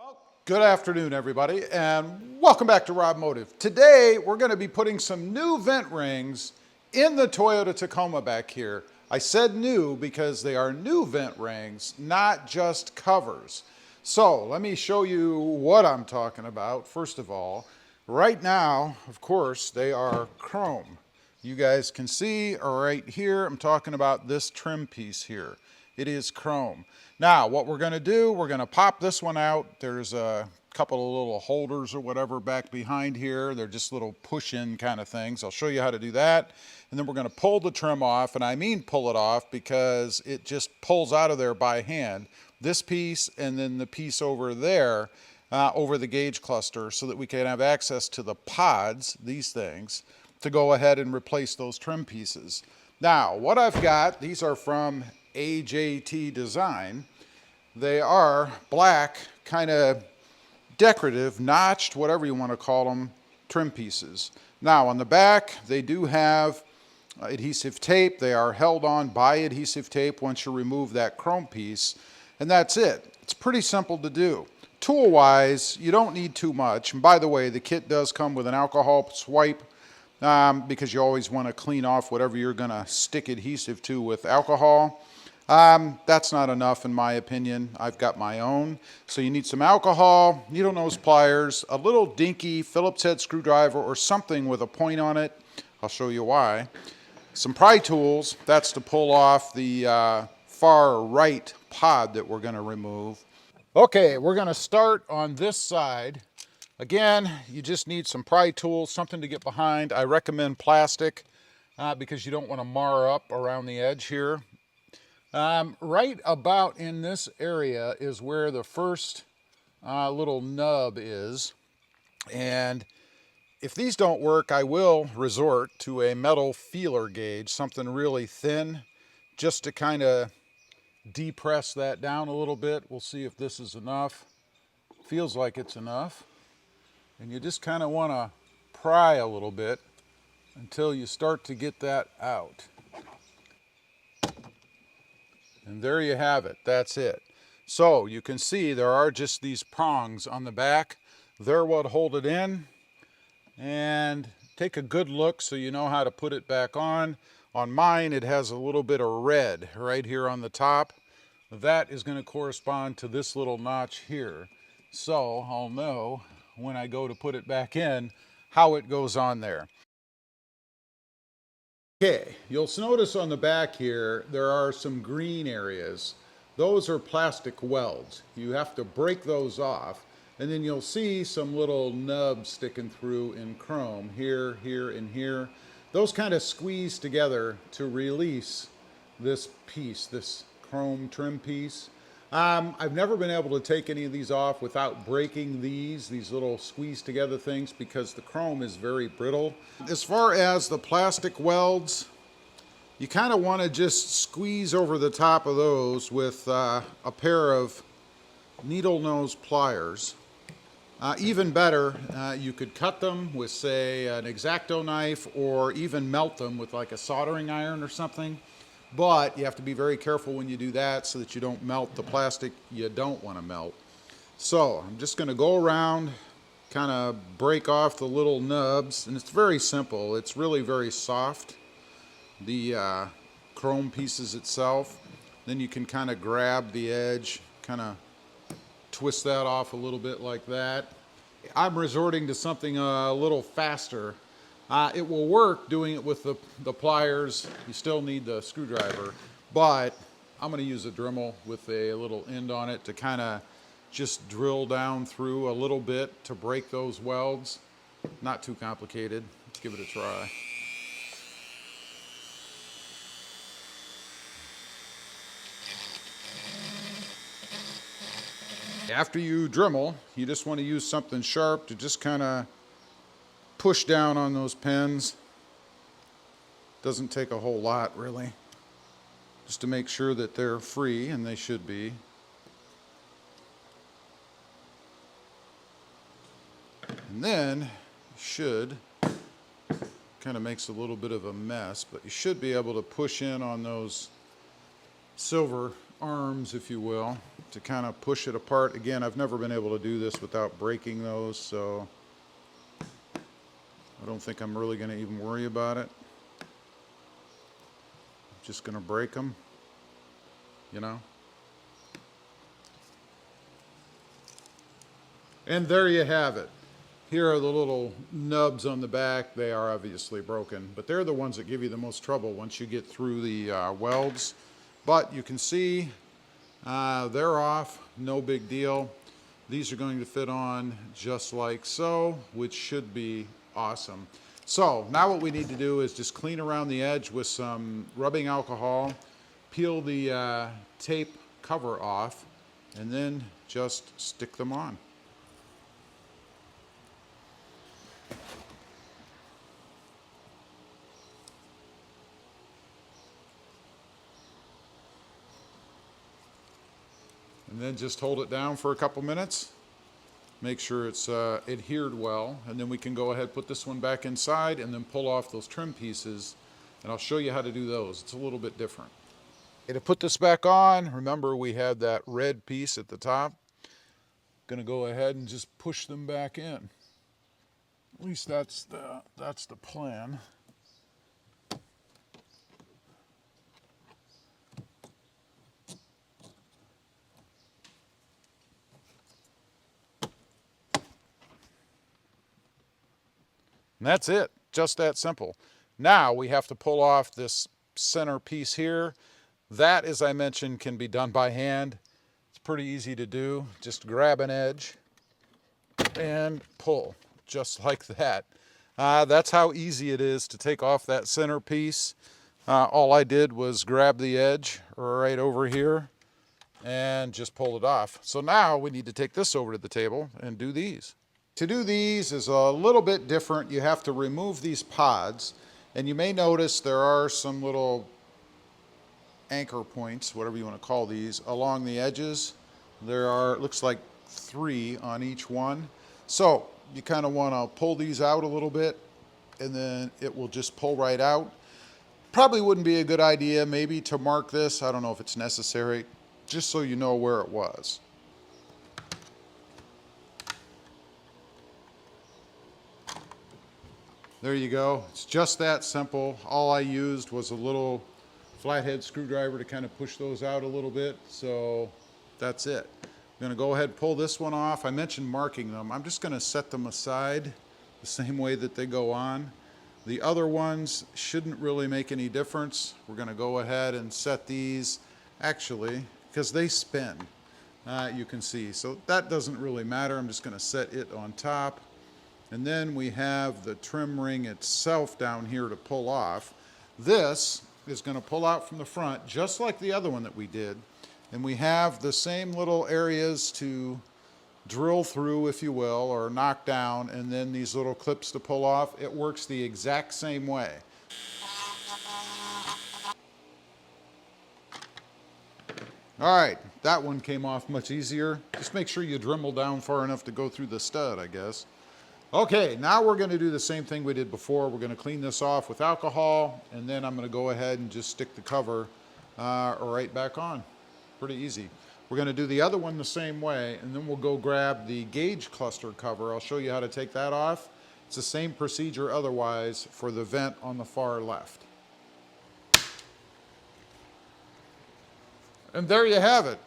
Well, good afternoon, everybody, and welcome back to RobMotive. Today, we're going to be putting some new vent rings in the Toyota Tacoma back here. I said new because they are new vent rings, not just covers. So let me show you what I'm talking about. First of all, right now, of course, they are chrome. You guys can see right here, I'm talking about this trim piece here. It is chrome. Now, what we're going to do, we're going to pop this one out. There's a couple of little holders or whatever back behind here. They're just little push-in kind of things. I'll show you how to do that. And then we're going to pull the trim off, and I mean pull it off because it just pulls out of there by hand. This piece and then the piece over there over the gauge cluster so that we can have access to the pods, these things, to go ahead and replace those trim pieces. Now, what I've got, these are from AJT Design. They are black, kind of decorative, notched, whatever you want to call them, trim pieces. Now, on the back, they do have adhesive tape. They are held on by adhesive tape once you remove that chrome piece, and that's it. It's pretty simple to do. Tool-wise, you don't need too much. And by the way, the kit does come with an alcohol swipe because you always want to clean off whatever you're going to stick adhesive to with alcohol. That's not enough in my opinion. I've got my own. So you need some alcohol, needle nose pliers, a little dinky Phillips head screwdriver or something with a point on it. I'll show you why. Some pry tools, that's to pull off the far right pod that we're going to remove. Okay, we're going to start on this side. Again, you just need some pry tools, something to get behind. I recommend plastic because you don't want to mar up around the edge here. Right about in this area is where the first little nub is. And if these don't work, I will resort to a metal feeler gauge, something really thin, just to kind of depress that down a little bit. We'll see if this is enough. Feels like it's enough. And you just kind of want to pry a little bit until you start to get that out. And there you have it. That's it. So you can see there are just these prongs on the back. They're what hold it in. And take a good look so you know how to put it back on. On mine, it has a little bit of red right here on the top. That is going to correspond to this little notch here. So I'll know when I go to put it back in how it goes on there. Okay, you'll notice on the back here there are some green areas. Those are plastic welds. You have to break those off, and then you'll see some little nubs sticking through in chrome here, here, and here. Those kind of squeeze together to release this piece, this chrome trim piece. I've never been able to take any of these off without breaking these little squeeze together things because the chrome is very brittle. As far as the plastic welds, you kind of want to just squeeze over the top of those with a pair of needle nose pliers. Even better, you could cut them with, say, an X-Acto knife or even melt them with like a soldering iron or something. But you have to be very careful when you do that so that you don't melt the plastic you don't want to melt. So I'm just going to go around, kind of break off the little nubs, and it's very simple. It's really very soft, the chrome pieces itself. Then you can kind of grab the edge, kind of twist that off a little bit like that. I'm resorting to something a little faster. It will work doing it with the pliers. You still need the screwdriver, but I'm going to use a Dremel with a little end on it to kind of just drill down through a little bit to break those welds. Not too complicated. Let's give it a try. After you Dremel, you just want to use something sharp to just kind of push down on those pins. Doesn't take a whole lot really, just to make sure that they're free, and they should be. And then you should, kind of makes a little bit of a mess, but you should be able to push in on those silver arms, if you will, to kind of push it apart. Again, I've never been able to do this without breaking those, so I don't think I'm really going to even worry about it. I'm just going to break them, you know. And there you have it. Here are the little nubs on the back. They are obviously broken, but they're the ones that give you the most trouble once you get through the welds. But you can see they're off, no big deal. These are going to fit on just like so, which should be awesome. So now what we need to do is just clean around the edge with some rubbing alcohol, peel the tape cover off, and then just stick them on. And then just hold it down for a couple minutes. Make sure it's adhered well, and then we can go ahead, put this one back inside, and then pull off those trim pieces, and I'll show you how to do those. It's a little bit different. Okay, to put this back on, remember we had that red piece at the top. Gonna go ahead and just push them back in. At least that's the plan. And that's it, just that simple. Now we have to pull off this center piece here. That, as I mentioned, can be done by hand. It's pretty easy to do. Just grab an edge and pull, just like that. That's how easy it is to take off that center piece. All I did was grab the edge right over here and just pull it off. So now we need to take this over to the table and do these. To do these is a little bit different. You have to remove these pods, and you may notice there are some little anchor points, whatever you want to call these, along the edges. There are, it looks like 3 on each one. So you kind of want to pull these out a little bit, and then it will just pull right out. Probably wouldn't be a good idea maybe to mark this. I don't know if it's necessary, just so you know where it was. There you go. It's just that simple. All I used was a little flathead screwdriver to kind of push those out a little bit. So that's it. I'm going to go ahead and pull this one off. I mentioned marking them. I'm just going to set them aside the same way that they go on. The other ones shouldn't really make any difference. We're going to go ahead and set these, actually, because they spin, you can see. So that doesn't really matter. I'm just going to set it on top. And then we have the trim ring itself down here to pull off. This is going to pull out from the front just like the other one that we did. And we have the same little areas to drill through, if you will, or knock down, and then these little clips to pull off. It works the exact same way. All right, that one came off much easier. Just make sure you Dremel down far enough to go through the stud, I guess. Okay, now we're going to do the same thing we did before. We're going to clean this off with alcohol, and then I'm going to go ahead and just stick the cover right back on. Pretty easy. We're going to do the other one the same way, and then we'll go grab the gauge cluster cover. I'll show you how to take that off. It's the same procedure otherwise for the vent on the far left. And there you have it.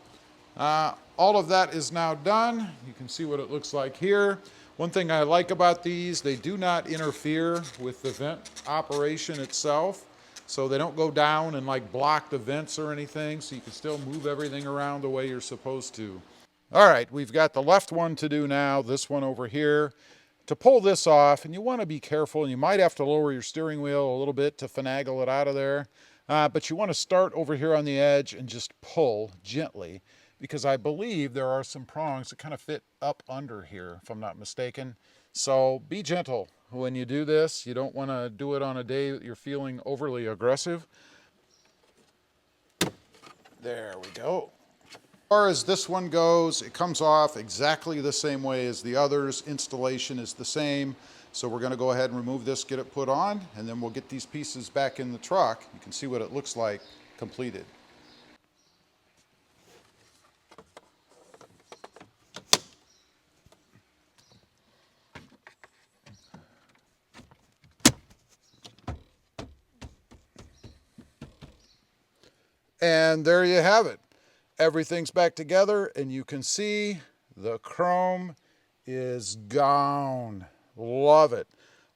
All of that is now done. You can see what it looks like here. One thing I like about these, they do not interfere with the vent operation itself. So they don't go down and like block the vents or anything, so you can still move everything around the way you're supposed to. All right, we've got the left one to do now, this one over here. To pull this off, and you want to be careful, and you might have to lower your steering wheel a little bit to finagle it out of there. But you want to start over here on the edge and just pull gently, because I believe there are some prongs that kind of fit up under here, if I'm not mistaken. So be gentle when you do this. You don't want to do it on a day that you're feeling overly aggressive. There we go. As far as this one goes, it comes off exactly the same way as the others. Installation is the same. So we're going to go ahead and remove this, get it put on, and then we'll get these pieces back in the truck. You can see what it looks like completed. And there you have it. Everything's back together, and you can see the chrome is gone. Love it.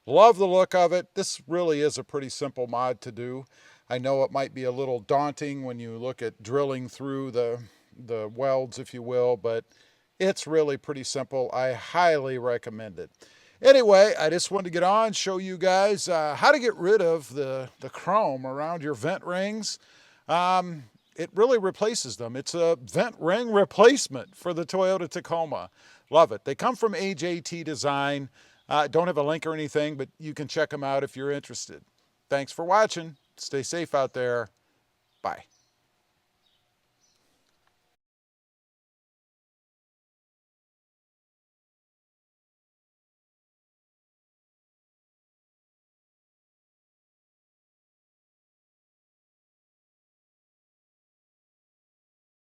Love the look of it. This really is a pretty simple mod to do. I know it might be a little daunting when you look at drilling through the welds, if you will, but it's really pretty simple. I highly recommend it. Anyway, I just wanted to get on, show you guys how to get rid of the chrome around your vent rings. It really replaces them. It's a vent ring replacement for the Toyota Tacoma. Love it. They come from AJT Design. Don't have a link or anything, but you can check them out if you're interested. Thanks for watching. Stay safe out there. Bye.